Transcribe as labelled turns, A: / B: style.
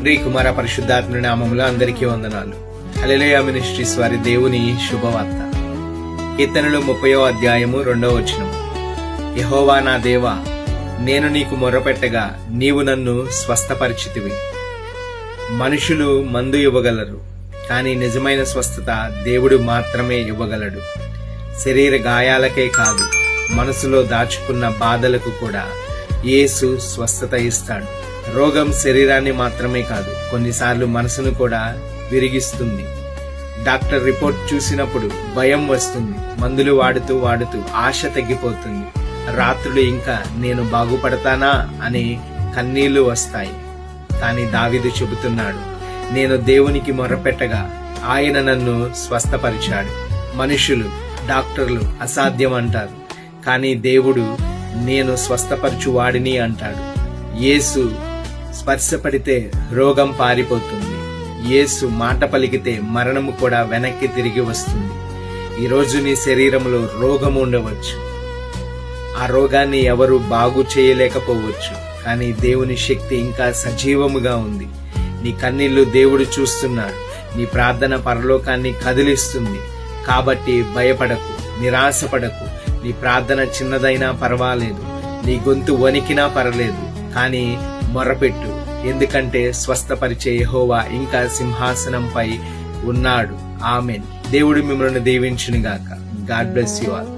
A: తండ్రి కుమార పరిశుద్ధాత్మ నామములో అందరికీ వందనాలు. హల్లెలూయా మినిస్ట్రీస్ వారి దేవుని శుభవార్త. కీర్తనలు 30వ అధ్యాయము 2వ వచనము. యెహోవా నా దేవా, నేను నీకు మొర్రపెట్టగా నీవు నన్ను స్వస్థపరిచితివి. మనుషులు మందు ఇవ్వగలరు, కానీ నిజమైన స్వస్థత దేవుడు మాత్రమే ఇవ్వగలడు. శరీర గాయాలకే కాదు, మనసులో దాచుకున్న బాధలకు కూడా యేసు స్వస్థత ఇస్తాడు. రోగం శరీరాన్ని మాత్రమే కాదు, కొన్నిసార్లు మనసును కూడా విరిగిస్తుంది. డాక్టర్ రిపోర్ట్ చూసినప్పుడు భయం వస్తుంది. మందులు వాడుతూ ఆశ తగ్గిపోతుంది. రాత్రులు ఇంకా నేను బాగుపడతానా అని కన్నీళ్లు వస్తాయి. కానీ దావీదు చెబుతున్నాడు, నేను దేవునికి మొర్రపెట్టగా ఆయన నన్ను స్వస్థపరిచాడు. మనుషులు, డాక్టర్లు అసాధ్యం అంటారు, కానీ దేవుడు నేను స్వస్థపరచువాడిని అంటాడు. యేసు స్పర్శపడితే రోగం పారిపోతుంది. యేసు మాట పలికితే మరణము కూడా వెనక్కి తిరిగి వస్తుంది. ఈరోజు నీ శరీరంలో రోగం ఉండవచ్చు. ఆ రోగాన్ని ఎవరు బాగు చేయలేకపోవచ్చు, కానీ దేవుని శక్తి ఇంకా సజీవముగా ఉంది. నీ కన్నీళ్లు దేవుడు చూస్తున్నాడు. నీ ప్రార్థన పరలోకాన్ని కదిలిస్తుంది. కాబట్టి భయపడకు, నిరాశపడకు. నీ ప్రార్థన చిన్నదైనా పర్వాలేదు, నీ గొంతు వణికినా పర్లేదు, కానీ మొరపెట్టు. ఎందుకంటే స్వస్థపరిచే యెహోవా ఇంకా సింహాసనంపై ఉన్నాడు. ఆమేన్. దేవుడు మిమ్మల్ని దీవించును గాక. God bless you all.